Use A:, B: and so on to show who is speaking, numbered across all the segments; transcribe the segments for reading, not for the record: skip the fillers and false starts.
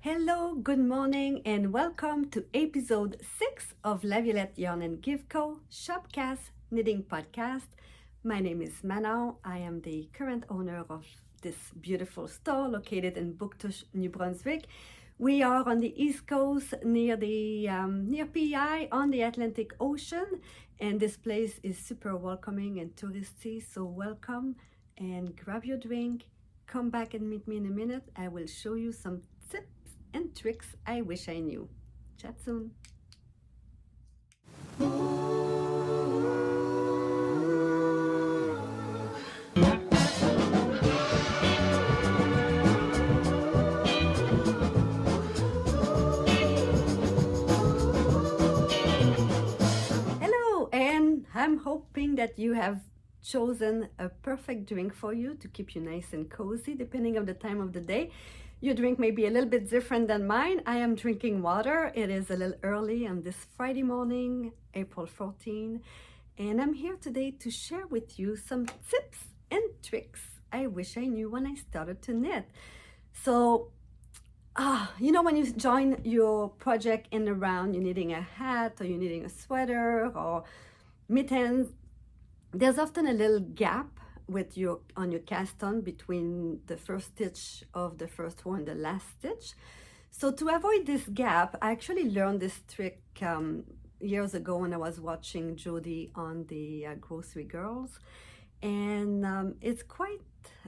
A: Hello, good morning, and welcome to episode 6 of Violette Yarn and Give Co. Shopcast Knitting Podcast. My name is Manos. I am the current owner of this beautiful store located in Bouctouche, New Brunswick. We are on the East Coast near PI on the Atlantic Ocean, and this place is super welcoming and touristy, so welcome and grab your drink. Come back and meet me in a minute. I will show you some tips and tricks I wish I knew. Chat soon. Hello, and I'm hoping that you have chosen a perfect drink for you to keep you nice and cozy depending on the time of the day. Your drink may be a little bit different than mine. I am drinking water. It is a little early on this Friday morning, April 14, and I'm here today to share with you some tips and tricks I wish I knew when I started to knit. So, when you join your project in a round, you're knitting a hat or you're knitting a sweater or mittens, there's often a little gap on your cast on between the first stitch of the first row and the last stitch. So to avoid this gap, I actually learned this trick years ago when I was watching Jody on the Grocery Girls, and it's quite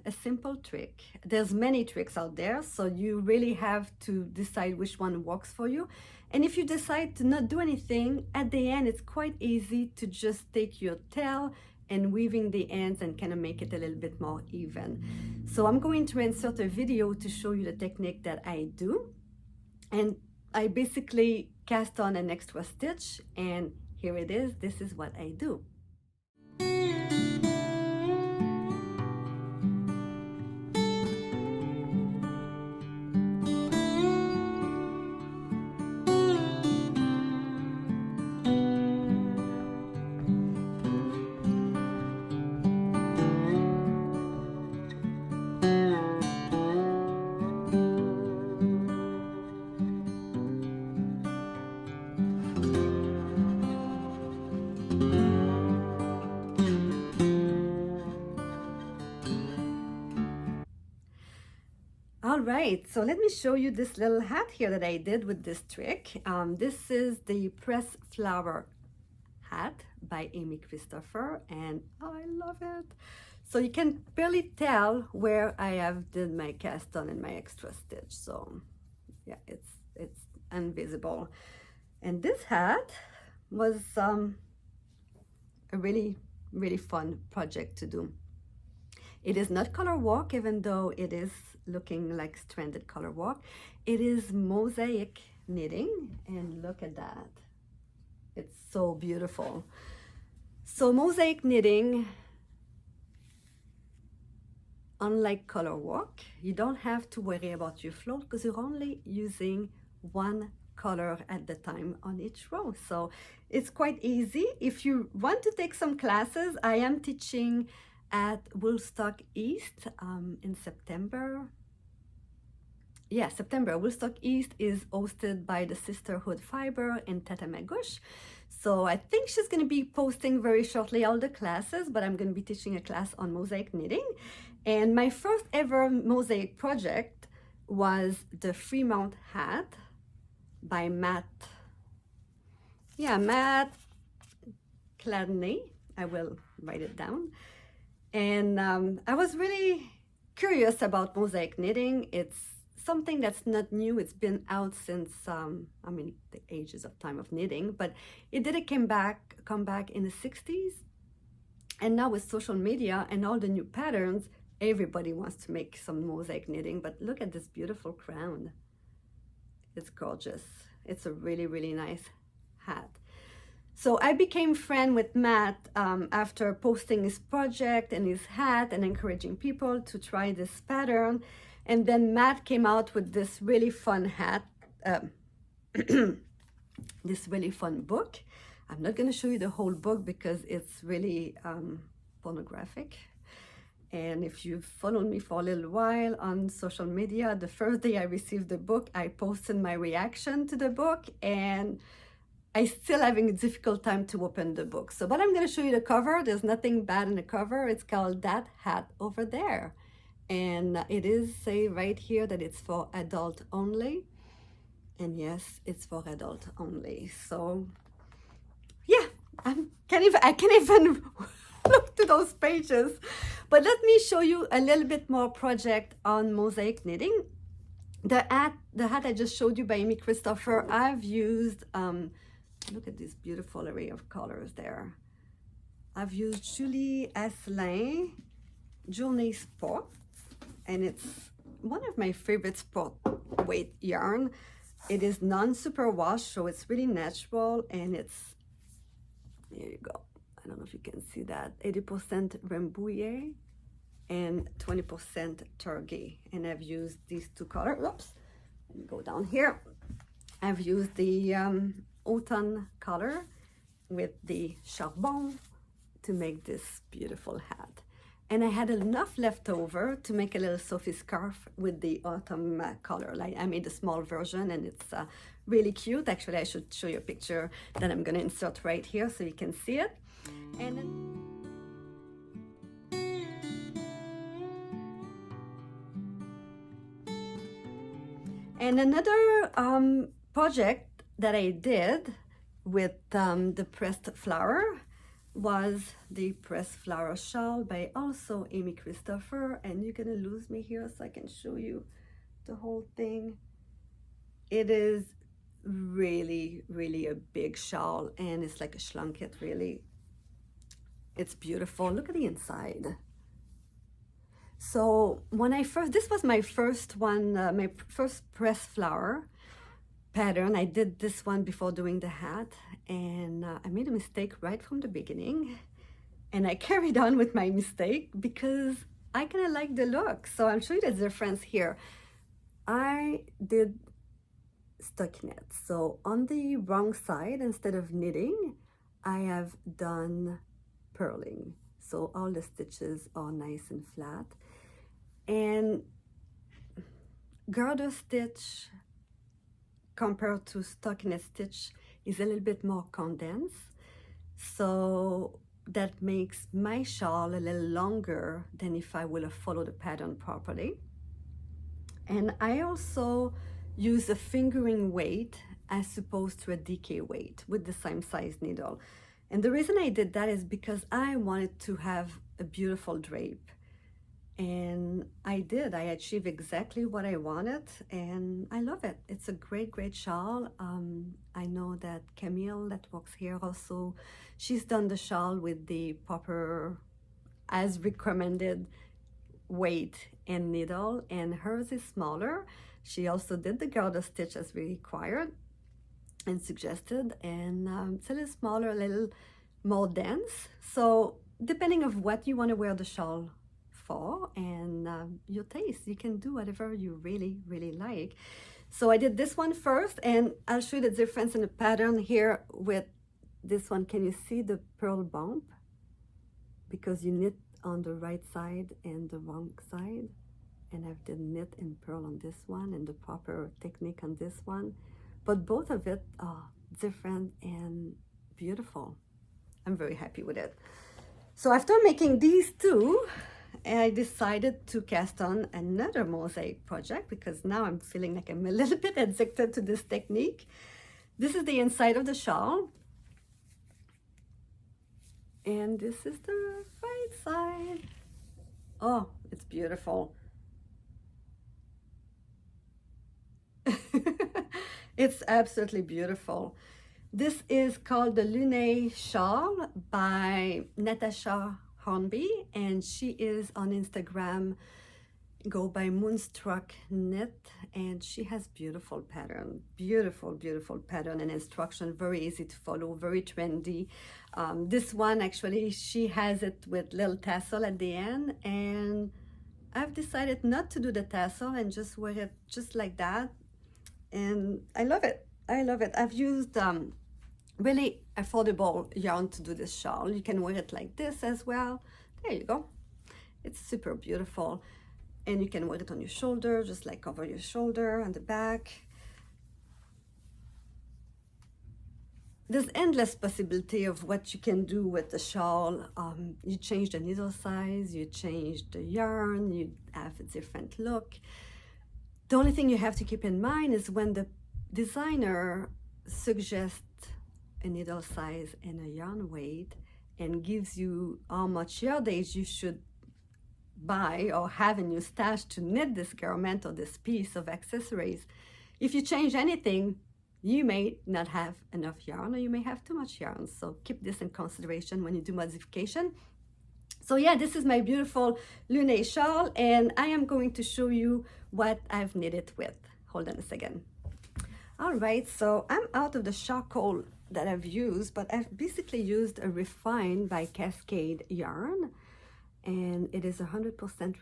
A: a simple trick. There's many tricks out there, so you really have to decide which one works for you. And if you decide to not do anything, at the end it's quite easy to just take your tail and weaving the ends and kind of make it a little bit more even. So I'm going to insert a video to show you the technique that I do. And I basically cast on an extra stitch, and here it is. This is what I do. All right, so let me show you this little hat here that I did with this trick. This is the Press Flower hat by Amy Christoffers, and I love it. So you can barely tell where I have did my cast on and my extra stitch. So yeah, it's invisible. And this hat was a really fun project to do. It is not color work, even though it is looking like stranded color work. It is mosaic knitting, and look at that. It's so beautiful. So mosaic knitting, unlike color work, you don't have to worry about your flow because you're only using one color at the time on each row. So it's quite easy. If you want to take some classes, I am teaching at Woolstock East in September. Yeah, September. Woolstock East is hosted by the Sisterhood Fiber in Tatamagouche. So I think she's going to be posting very shortly all the classes, but I'm going to be teaching a class on mosaic knitting. And my first ever mosaic project was the Fremont hat by Matt Kladney. I will write it down. And I was really curious about mosaic knitting. It's something that's not new. It's been out since, the ages of time of knitting, but it didn't come back in the 60s. And now with social media and all the new patterns, everybody wants to make some mosaic knitting. But look at this beautiful crown. It's gorgeous. It's a really, really nice hat. So I became friend with Matt after posting his project and his hat and encouraging people to try this pattern. And then Matt came out with this really fun hat, this really fun book. I'm not going to show you the whole book because it's really pornographic. And if you've followed me for a little while on social media, the first day I received the book, I posted my reaction to the book, and I still having a difficult time to open the book. So, but I'm going to show you the cover. There's nothing bad in the cover. It's called That Hat Over There. And it is say right here that it's for adult only. And yes, it's for adult only. So yeah, I can't even look to those pages. But let me show you a little bit more project on mosaic knitting. The hat I just showed you by Amy Christopher, I've used, look at this beautiful array of colors there. I've used Julie Asselin Journée Sport, and it's one of my favorite sport weight yarn. It is non-superwash, so it's really natural, and it's, there you go. I don't know if you can see that, 80% Rambouillet and 20% Turkey. And I've used these two colors. Oops, let me go down here. I've used the autumn color with the charbon to make this beautiful hat. And I had enough left over to make a little Sophie scarf with the autumn color. Like I made a small version, and it's really cute. Actually, I should show you a picture that I'm gonna insert right here so you can see it. And another project that I did with the pressed flower was the pressed flower shawl by also Amy Christopher. And you're gonna lose me here so I can show you the whole thing. It is really, really a big shawl, and it's like a schlunket, really. It's beautiful. Look at the inside. So when this was my first one, my first pressed flower pattern. I did this one before doing the hat, and I made a mistake right from the beginning, and I carried on with my mistake because I kind of like the look. So I'll show you the difference here. I did stockinette. So on the wrong side, instead of knitting, I have done purling. So all the stitches are nice and flat. And garter stitch compared to stockinette stitch is a little bit more condensed. So that makes my shawl a little longer than if I would have followed the pattern properly. And I also use a fingering weight as opposed to a decay weight with the same size needle. And the reason I did that is because I wanted to have a beautiful drape. And I did. I achieved exactly what I wanted, and I love it. It's a great, great shawl. I know that Camille that works here also, she's done the shawl with the proper, as recommended, weight and needle, and hers is smaller. She also did the garter stitch as we required and suggested, and it's a little smaller, a little more dense. So depending on what you want to wear the shawl for and your taste, you can do whatever you really, really like. So I did this one first, and I'll show you the difference in the pattern here with this one. Can you see the pearl bump? Because you knit on the right side and the wrong side, and I've did knit and purl on this one and the proper technique on this one, but both of it are different and beautiful. I'm very happy with it. So after making these two, I decided to cast on another mosaic project because now I'm feeling like I'm a little bit addicted to this technique. This is the inside of the shawl, and this is the right side. Oh, it's beautiful. It's absolutely beautiful. This is called the Lune shawl by Natasha Hornby, and she is on Instagram, go by Moonstruck Knit, and she has beautiful pattern, beautiful pattern and instruction, very easy to follow, very trendy. This one actually, she has it with little tassel at the end, and I've decided not to do the tassel and just wear it just like that, and I love it. I love it. I've used really affordable yarn to do this shawl. You can wear it like this as well. There you go. It's super beautiful. And you can wear it on your shoulder, just like over your shoulder and the back. There's endless possibility of what you can do with the shawl. You change the needle size, you change the yarn, you have a different look. The only thing you have to keep in mind is when the designer suggests a needle size and a yarn weight and gives you how much yardage you should buy or have in your stash to knit this garment or this piece of accessories. If you change anything, you may not have enough yarn, or you may have too much yarn. So keep this in consideration when you do modification. So yeah, this is my beautiful Lune shawl, and I am going to show you what I've knitted with. Hold on a second. All right, so I'm out of the charcoal that I've used, but I've basically used a refined by Cascade yarn, and it is 100%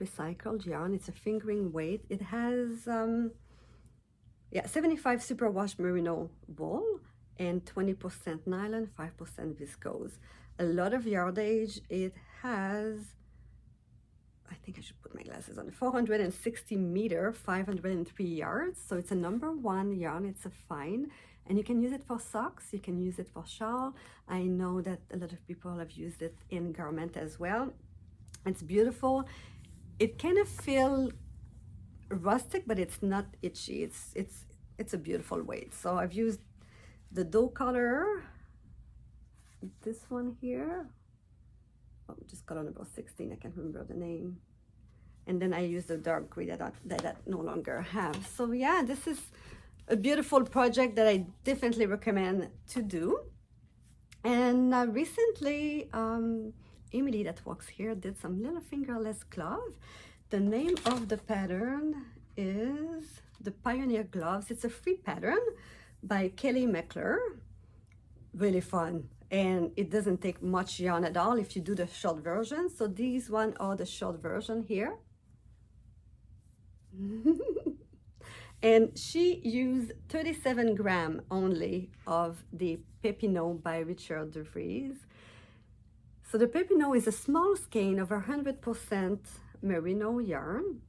A: recycled yarn. It's a fingering weight. It has 75 superwash merino wool and 20% nylon, 5% viscose. A lot of yardage. It has, I think I should put my glasses on, 460 meter, 503 yards. So it's a #1 yarn. It's a fine, and you can use it for socks. You can use it for shawl. I know that a lot of people have used it in garment as well. It's beautiful. It kind of feels rustic, but it's not itchy. It's a beautiful weight. So I've used the dough color, this one here, just color number 16, I can't remember the name, and then I used the dark gray that I no longer have. So yeah, this is a beautiful project that I definitely recommend to do. And recently Emily that works here did some little fingerless glove. The name of the pattern is the Pioneer Gloves. It's a free pattern by McClure. Really fun, and it doesn't take much yarn at all if you do the short version. So these one are the short version here. And she used 37 grams only of the Peppino by Richard Devrieze. So the Peppino is a small skein of 100% merino yarn,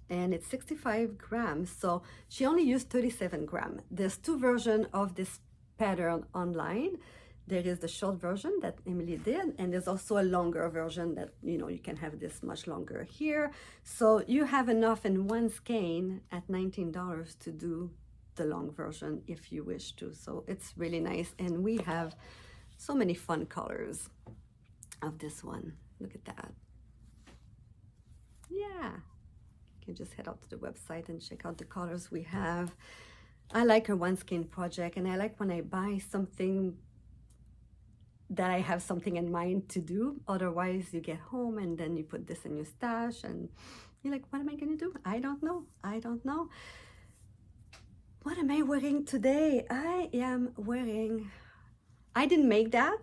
A: and it's 65 grams. So she only used 37 grams. There's two versions of this pattern online. There is the short version that Emily did, and there's also a longer version that, you know, you can have this much longer here. So you have enough in one skein at $19 to do the long version if you wish to. So it's really nice, and we have so many fun colors of this one. Look at that. Yeah, you can just head out to the website and check out the colors we have. I like her one skein project, and I like when I buy something that I have something in mind to do. Otherwise you get home and then you put this in your stash and you're like, what am I gonna do? I don't know. What am I wearing today? I didn't make that.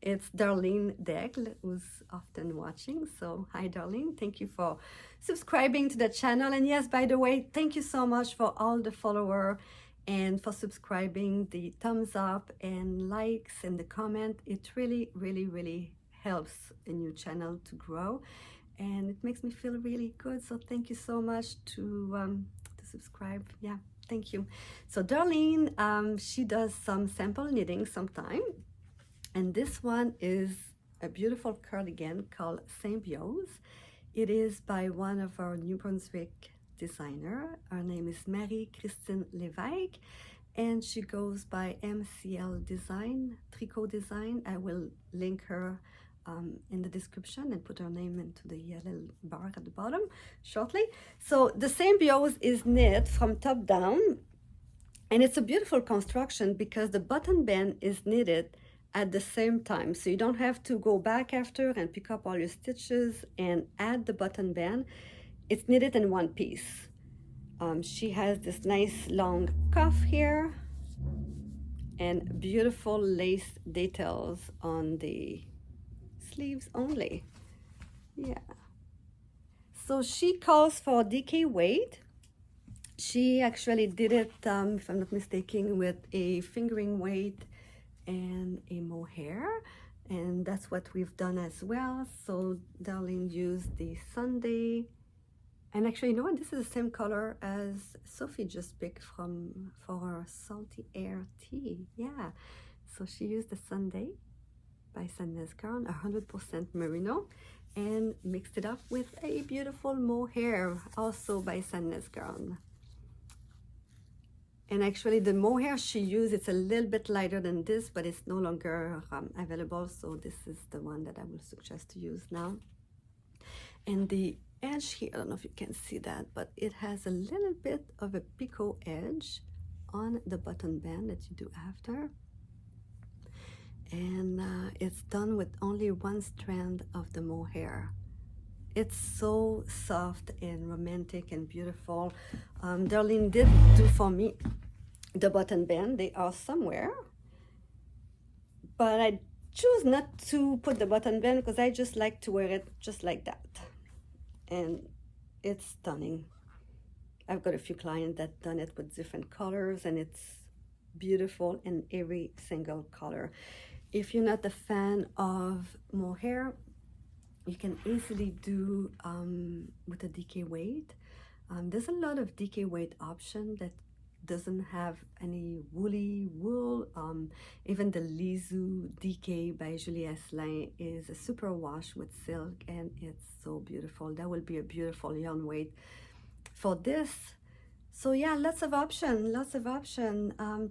A: It's Darlene Degle, who's often watching. So hi Darlene, thank you for subscribing to the channel. And yes, by the way, thank you so much for all the followers and for subscribing, the thumbs up and likes and the comment. It really helps a new channel to grow, and it makes me feel really good. So thank you so much to subscribe. Yeah, thank you. So Darlene, she does some sample knitting sometime, and this one is a beautiful cardigan called Symbios. It is by one of our New Brunswick designer. Her name is Marie-Christine Lévesque, and she goes by MCL Design, Tricot Design. I will link her in the description and put her name into the little bar at the bottom shortly. So the Symbiose is knit from top down, and it's a beautiful construction because the button band is knitted at the same time. So you don't have to go back after and pick up all your stitches and add the button band. It's knitted in one piece. She has this nice long cuff here and beautiful lace details on the sleeves only. Yeah. So she calls for DK weight. She actually did it, if I'm not mistaken, with a fingering weight and a mohair. And that's what we've done as well. So Darlene used the Sunday. And actually, you know what? This is the same color as Sophie just picked for her Salty Air tea. Yeah. So she used the Sunday by Sandnes Garn, 100% merino, and mixed it up with a beautiful mohair, also by Sandnes Garn. And actually the mohair she used, it's a little bit lighter than this, but it's no longer available. So this is the one that I will suggest to use now. And the edge here, I don't know if you can see that, but it has a little bit of a picot edge on the button band that you do after. And it's done with only one strand of the mohair. It's so soft and romantic and beautiful. Darlene did do for me the button band. They are somewhere, but I choose not to put the button band because I just like to wear it just like that. And it's stunning. I've got a few clients that done it with different colors, and it's beautiful in every single color. If you're not a fan of mohair, you can easily do with a DK weight. There's a lot of DK weight option that doesn't have any woolly wool. Even the Lizu DK by Julie Asselin is a super wash with silk, and it's so beautiful. That will be a beautiful yarn weight for this. So yeah, lots of option.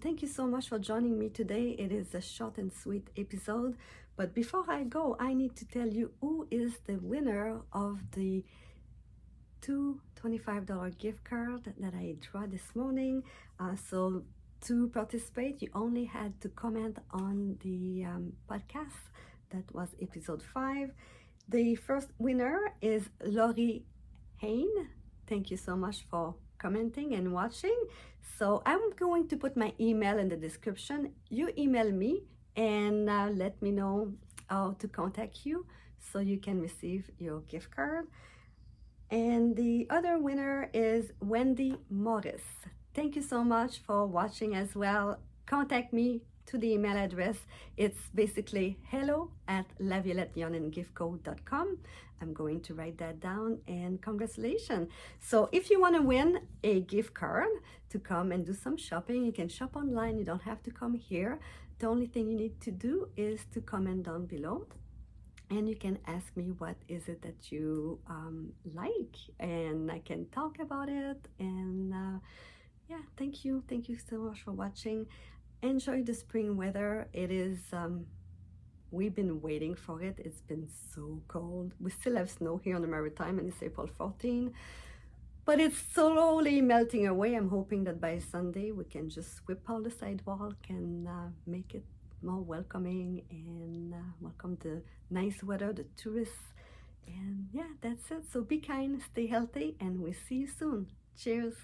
A: Thank you so much for joining me today. It is a short and sweet episode. But before I go, I need to tell you who is the winner of the two $25 gift card that I drew this morning. So to participate, you only had to comment on the podcast. That was episode 5. The first winner is Lori Haines. Thank you so much for commenting and watching. So I'm going to put my email in the description. You email me and let me know how to contact you so you can receive your gift card. And the other winner is Wendy Morris. Thank you so much for watching as well. Contact me to the email address. It's basically hello@lavioletteyarnandgiftco.com. I'm going to write that down, and congratulations. So if you want to win a gift card to come and do some shopping, you can shop online. You don't have to come here. The only thing you need to do is to comment down below, and you can ask me what is it that you like, and I can talk about it. And yeah, thank you so much for watching. Enjoy the spring weather. It is we've been waiting for it. It's been so cold. We still have snow here on the Maritime, and it's April 14, but it's slowly melting away. I'm hoping that by Sunday we can just sweep out the sidewalk and make it more welcoming and welcome the nice weather, the tourists. And yeah, that's it. So be kind, stay healthy, and we'll see you soon. Cheers.